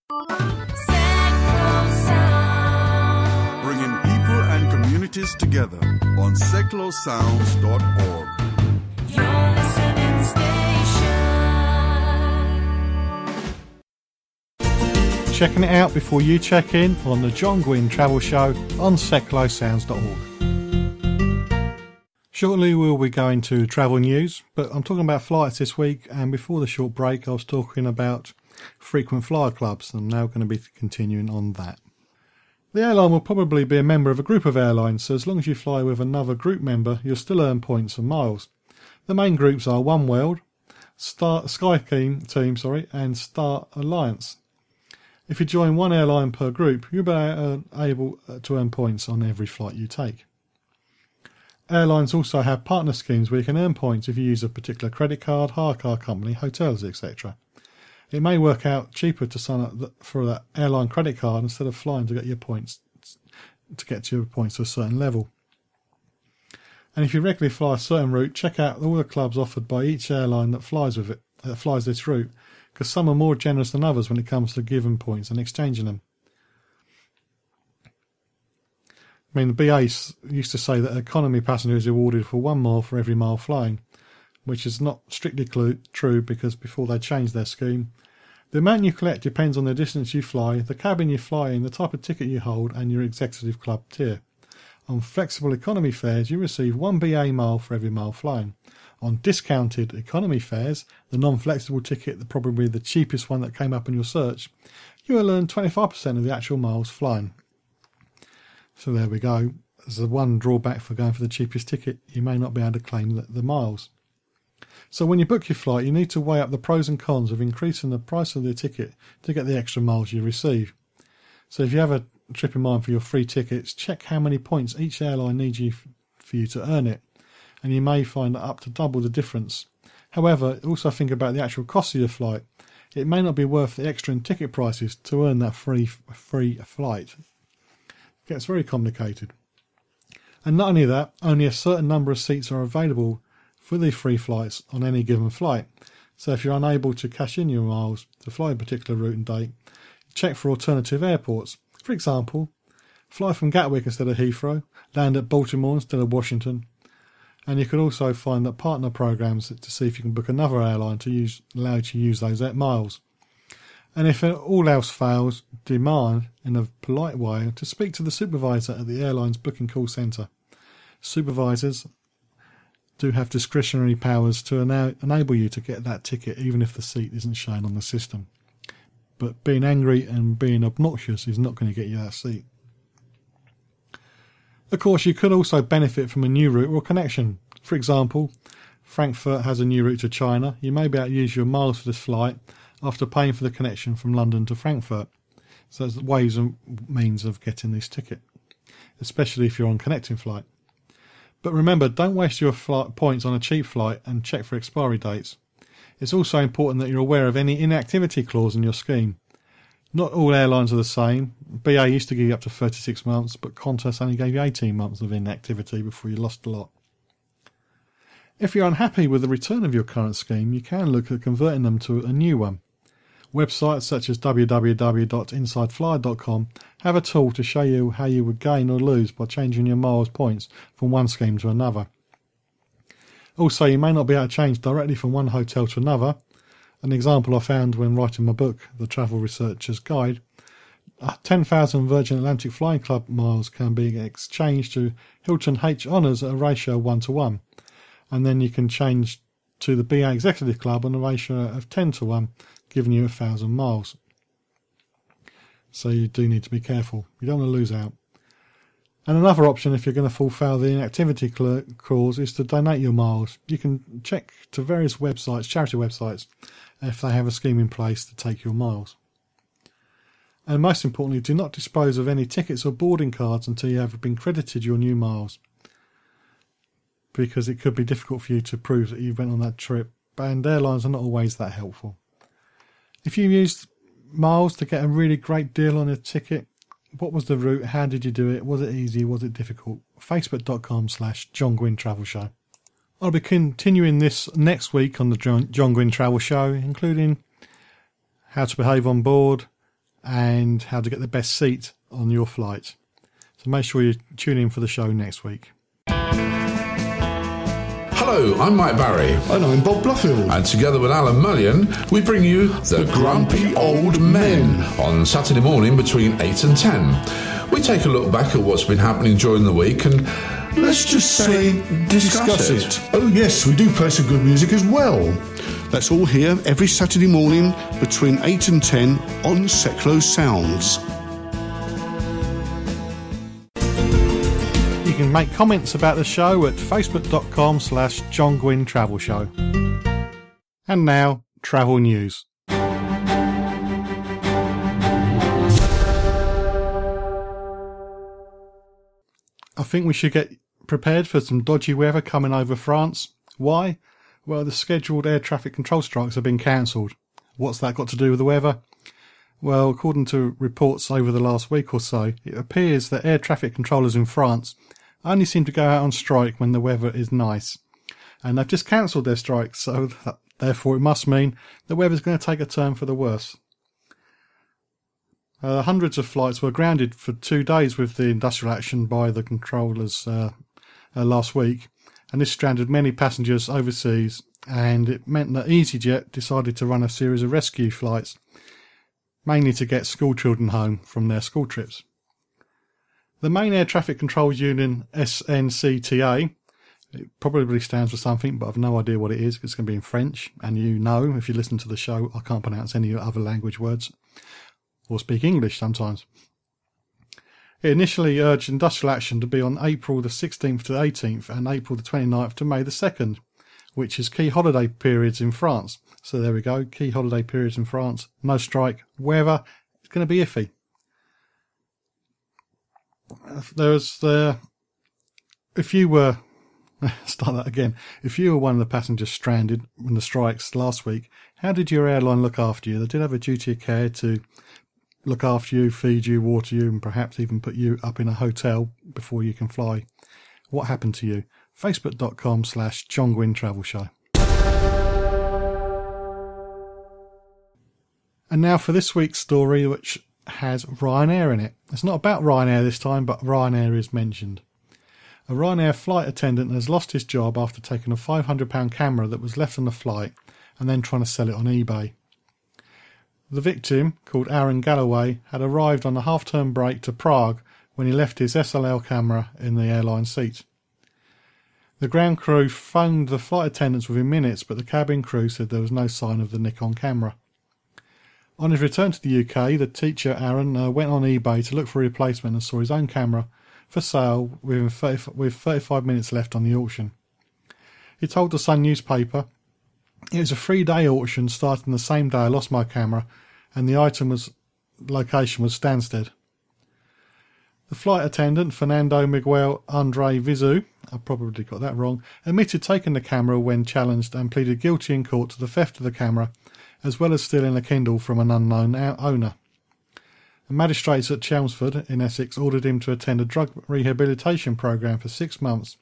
Bringing people and communities together on seclosounds.org. Your listening station. Checking it out before you check in on the John Guinn Travel Show on seclosounds.org. Shortly we'll be going to travel news, but I'm talking about flights this week, and before the short break I was talking about frequent flyer clubs. I'm now going to be continuing on that. The airline will probably be a member of a group of airlines, so as long as you fly with another group member you'll still earn points and miles. The main groups are oneworld, SkyTeam, and Star Alliance. If you join one airline per group, you'll be able to earn points on every flight you take. Airlines also have partner schemes where you can earn points if you use a particular credit card, hire car company, hotels, etc. It may work out cheaper to sign up for that airline credit card instead of flying to get your points to a certain level. And if you regularly fly a certain route, check out all the clubs offered by each airline that flies this route, because some are more generous than others when it comes to giving points and exchanging them. I mean, the BA used to say that economy passengers are awarded for 1 mile for every mile flying, which is not strictly true because before they changed their scheme. The amount you collect depends on the distance you fly, the cabin you fly in, the type of ticket you hold, and your executive club tier. On flexible economy fares, you receive 1 BA mile for every mile flying. On discounted economy fares, the non-flexible ticket, probably the cheapest one that came up in your search, you will earn 25% of the actual miles flying. So there we go. There's the one drawback for going for the cheapest ticket. You may not be able to claim the miles. So when you book your flight, you need to weigh up the pros and cons of increasing the price of the ticket to get the extra miles you receive. So if you have a trip in mind for your free tickets, check how many points each airline needs for you to earn it, and you may find that up to double the difference. However, also think about the actual cost of your flight. It may not be worth the extra in ticket prices to earn that free flight. It gets very complicated. And not only that, only a certain number of seats are available for the free flights on any given flight. So if you're unable to cash in your miles to fly a particular route and date, check for alternative airports. For example, fly from Gatwick instead of Heathrow, land at Baltimore instead of Washington, and you could also find that partner programs to see if you can book another airline to allow you to use those miles. And if all else fails, demand, in a polite way, to speak to the supervisor at the airline's booking call centre. Supervisors do have discretionary powers to enable you to get that ticket even if the seat isn't shown on the system. But being angry and being obnoxious is not going to get you that seat. Of course, you could also benefit from a new route or connection. For example, Frankfurt has a new route to China. You may be able to use your miles for this flight after paying for the connection from London to Frankfurt. So there's ways and means of getting this ticket, especially if you're on connecting flight. But remember, don't waste your points on a cheap flight and check for expiry dates. It's also important that you're aware of any inactivity clause in your scheme. Not all airlines are the same. BA used to give you up to 36 months, but Qantas only gave you 18 months of inactivity before you lost a lot. If you're unhappy with the return of your current scheme, you can look at converting them to a new one. Websites such as www.insideflyer.com have a tool to show you how you would gain or lose by changing your miles points from one scheme to another. Also, you may not be able to change directly from one hotel to another. An example I found when writing my book, The Travel Researcher's Guide, 10,000 Virgin Atlantic Flying Club miles can be exchanged to Hilton H Honours at a ratio of 1:1, and then you can change to the BA Executive Club on a ratio of 10:1, giving you 1,000 miles. So you do need to be careful. You don't want to lose out. And another option, if you're going to fulfil the inactivity clause, is to donate your miles. You can check to various websites, charity websites, if they have a scheme in place to take your miles. And most importantly, do not dispose of any tickets or boarding cards until you have been credited your new miles, because it could be difficult for you to prove that you went on that trip, and airlines are not always that helpful. If you used miles to get a really great deal on a ticket, what was the route? How did you do it? Was it easy? Was it difficult? Facebook.com/John Guinn Travel Show. I'll be continuing this next week on the John Guinn Travel Show, including how to behave on board, and how to get the best seat on your flight. So make sure you tune in for the show next week. Hello, I'm Mike Barry. And I'm Bob Bluffield. And together with Alan Mullion, we bring you The Grumpy Old Men on Saturday morning between 8 and 10. We take a look back at what's been happening during the week and let's just say discuss it. Oh yes, we do play some good music as well. That's all here every Saturday morning between 8 and 10 on Seclo Sounds. You can make comments about the show at facebook.com/John Guinn Travel Show. And now, travel news. I think we should get prepared for some dodgy weather coming over France. Why? Well, the scheduled air traffic control strikes have been cancelled. What's that got to do with the weather? Well, according to reports over the last week or so, it appears that air traffic controllers in France only seem to go out on strike when the weather is nice. And they've just cancelled their strikes, so therefore it must mean the weather's going to take a turn for the worse. Hundreds of flights were grounded for 2 days with the industrial action by the controllers last week, and this stranded many passengers overseas, and it meant that EasyJet decided to run a series of rescue flights, mainly to get school children home from their school trips. The main air traffic control union, SNCTA, it probably stands for something, but I've no idea what it is. It's going to be in French, and you know, if you listen to the show, I can't pronounce any other language words, or speak English sometimes. It initially urged industrial action to be on April the 16th to 18th and April the 29th to May the 2nd, which is key holiday periods in France. So there we go, key holiday periods in France, no strike, weather, it's going to be iffy. If you were one of the passengers stranded in the strikes last week, how did your airline look after you? They did have a duty of care to look after you, feed you, water you, and perhaps even put you up in a hotel before you can fly. What happened to you? Facebook.com/John Guinn Travel Show. And now for this week's story, which has Ryanair in it. It's not about Ryanair this time, but Ryanair is mentioned. A Ryanair flight attendant has lost his job after taking a £500 camera that was left on the flight and then trying to sell it on eBay. The victim, called Aaron Galloway, had arrived on a half-term break to Prague when he left his SLR camera in the airline seat. The ground crew phoned the flight attendants within minutes, but the cabin crew said there was no sign of the Nikon camera. On his return to the UK, the teacher Aaron went on eBay to look for a replacement and saw his own camera for sale with 35 minutes left on the auction. He told the Sun newspaper, "It was a 3-day auction starting the same day I lost my camera, and the location was Stansted." The flight attendant, Fernando Miguel Andre Vizu, I probably got that wrong, admitted taking the camera when challenged and pleaded guilty in court to the theft of the camera, as well as stealing a Kindle from an unknown owner. The magistrates at Chelmsford in Essex ordered him to attend a drug rehabilitation programme for 6 months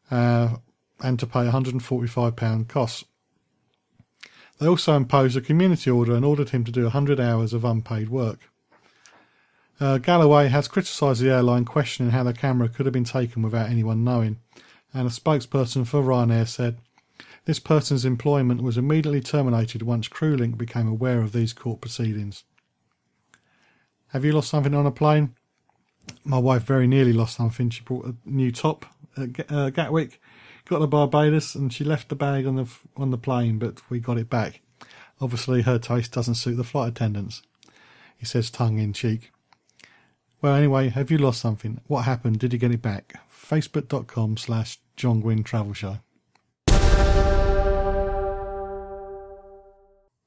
and to pay £145 costs. They also imposed a community order and ordered him to do 100 hours of unpaid work. Galloway has criticised the airline, questioning how the camera could have been taken without anyone knowing, and a spokesperson for Ryanair said, "This person's employment was immediately terminated once CrewLink became aware of these court proceedings." Have you lost something on a plane? My wife very nearly lost something. She brought a new top at Gatwick, got to Barbados, and she left the bag on the plane, but we got it back. Obviously her taste doesn't suit the flight attendants, he says tongue in cheek. Well, anyway, have you lost something? What happened? Did you get it back? Facebook.com/John Guinn Travel Show.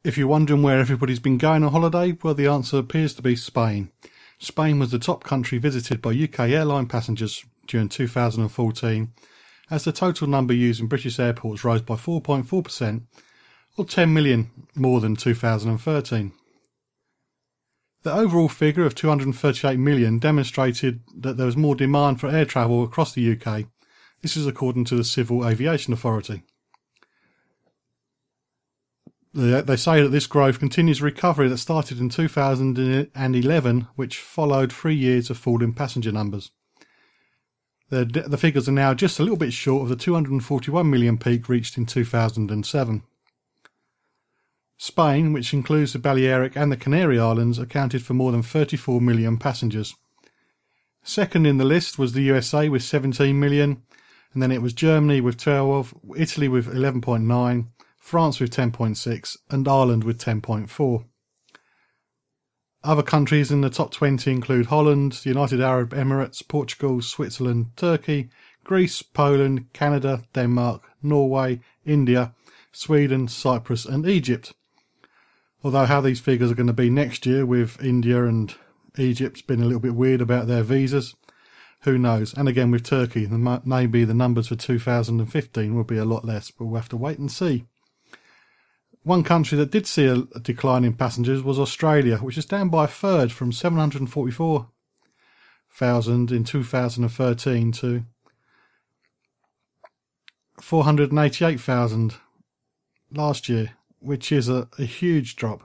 If you're wondering where everybody's been going on holiday, well, the answer appears to be Spain. Spain was the top country visited by UK airline passengers during 2014, as the total number used in British airports rose by 4.4%, or 10 million more than 2013. The overall figure of 238 million demonstrated that there was more demand for air travel across the UK. This is according to the Civil Aviation Authority. They say that this growth continues recovery that started in 2011, which followed 3 years of falling passenger numbers. The figures are now just a little bit short of the 241 million peak reached in 2007. Spain, which includes the Balearic and the Canary Islands, accounted for more than 34 million passengers. Second in the list was the USA with 17 million, and then it was Germany with 12, Italy with 11.9, France with 10.6 and Ireland with 10.4. Other countries in the top 20 include Holland, the United Arab Emirates, Portugal, Switzerland, Turkey, Greece, Poland, Canada, Denmark, Norway, India, Sweden, Cyprus and Egypt. Although how these figures are going to be next year with India and Egypt's been a little bit weird about their visas, who knows? And again with Turkey, maybe the numbers for 2015 will be a lot less, but we'll have to wait and see. One country that did see a decline in passengers was Australia, which is down by a third from 744,000 in 2013 to 488,000 last year, which is a huge drop.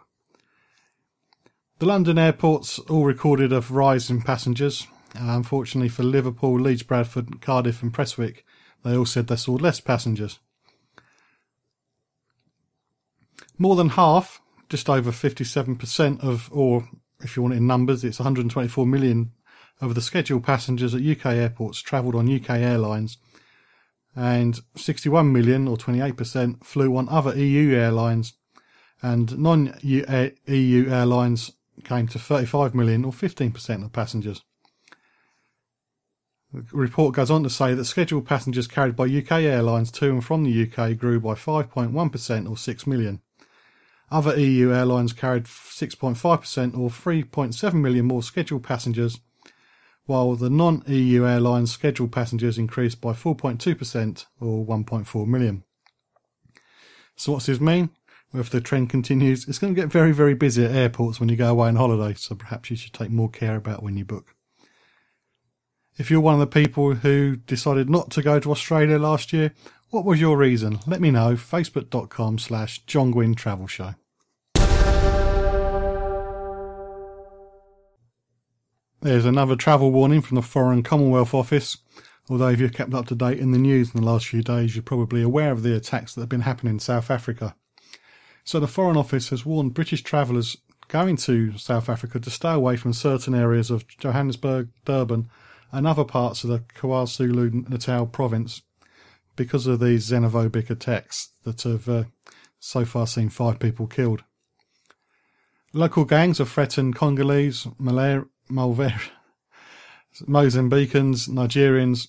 The London airports all recorded a rise in passengers. Unfortunately for Liverpool, Leeds, Bradford, Cardiff and Prestwick, they all said they saw less passengers. More than half, just over 57% of, or if you want it in numbers, it's 124 million of the scheduled passengers at UK airports travelled on UK airlines, and 61 million, or 28%, flew on other EU airlines, and non-EU airlines came to 35 million, or 15% of passengers. The report goes on to say that scheduled passengers carried by UK airlines to and from the UK grew by 5.1%, or 6 million. Other EU airlines carried 6.5%, or 3.7 million more scheduled passengers, while the non-EU airlines' scheduled passengers increased by 4.2%, or 1.4 million. So what's this mean? Well, if the trend continues, it's going to get very, very busy at airports when you go away on holiday, so perhaps you should take more care about when you book. If you're one of the people who decided not to go to Australia last year, what was your reason? Let me know. Facebook.com/John Guinn Travel Show. There's another travel warning from the Foreign Commonwealth Office. Although if you've kept up to date in the news in the last few days, you're probably aware of the attacks that have been happening in South Africa. So the Foreign Office has warned British travellers going to South Africa to stay away from certain areas of Johannesburg, Durban and other parts of the KwaZulu-Natal province because of these xenophobic attacks that have so far seen 5 people killed. Local gangs have threatened Congolese, Mozambicans, Nigerians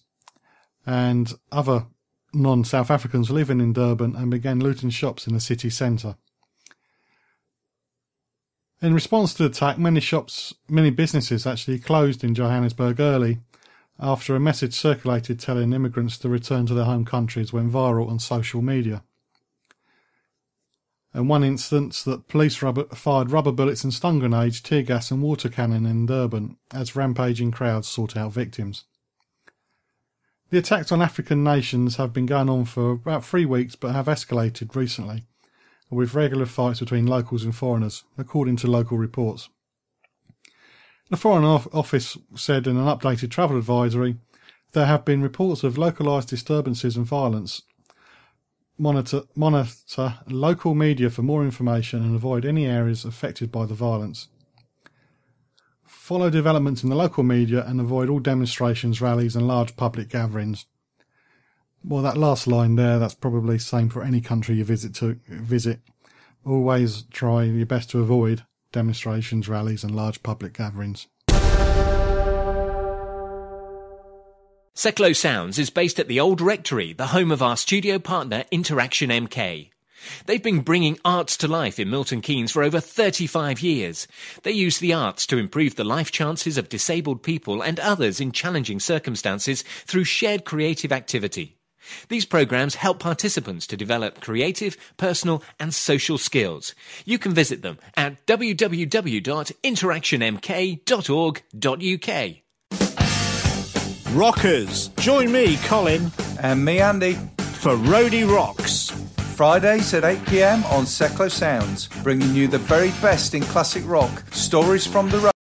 and other non-South Africans living in Durban and began looting shops in the city centre. In response to the attack, many businesses actually closed in Johannesburg early after a message circulated telling immigrants to return to their home countries went viral on social media. And one instance that police fired rubber bullets and stun grenades, tear gas and water cannon in Durban as rampaging crowds sought out victims. The attacks on African nations have been going on for about 3 weeks but have escalated recently, with regular fights between locals and foreigners, according to local reports. The Foreign Office said in an updated travel advisory, there have been reports of localised disturbances and violence. Monitor local media for more information and avoid any areas affected by the violence. Follow developments in the local media and avoid all demonstrations, rallies and large public gatherings. Well, that last line there, that's probably the same for any country you visit. Always try your best to avoid demonstrations, rallies and large public gatherings. Seklo Sounds is based at the Old Rectory, the home of our studio partner Interaction MK. They've been bringing arts to life in Milton Keynes for over 35 years. They use the arts to improve the life chances of disabled people and others in challenging circumstances through shared creative activity. These programs help participants to develop creative, personal and social skills. You can visit them at www.interactionmk.org.uk. Rockers, join me, Colin, And me, Andy. for Roadie Rocks. Fridays at 8 p.m. on Seclo Sounds, bringing you the very best in classic rock, stories from the road.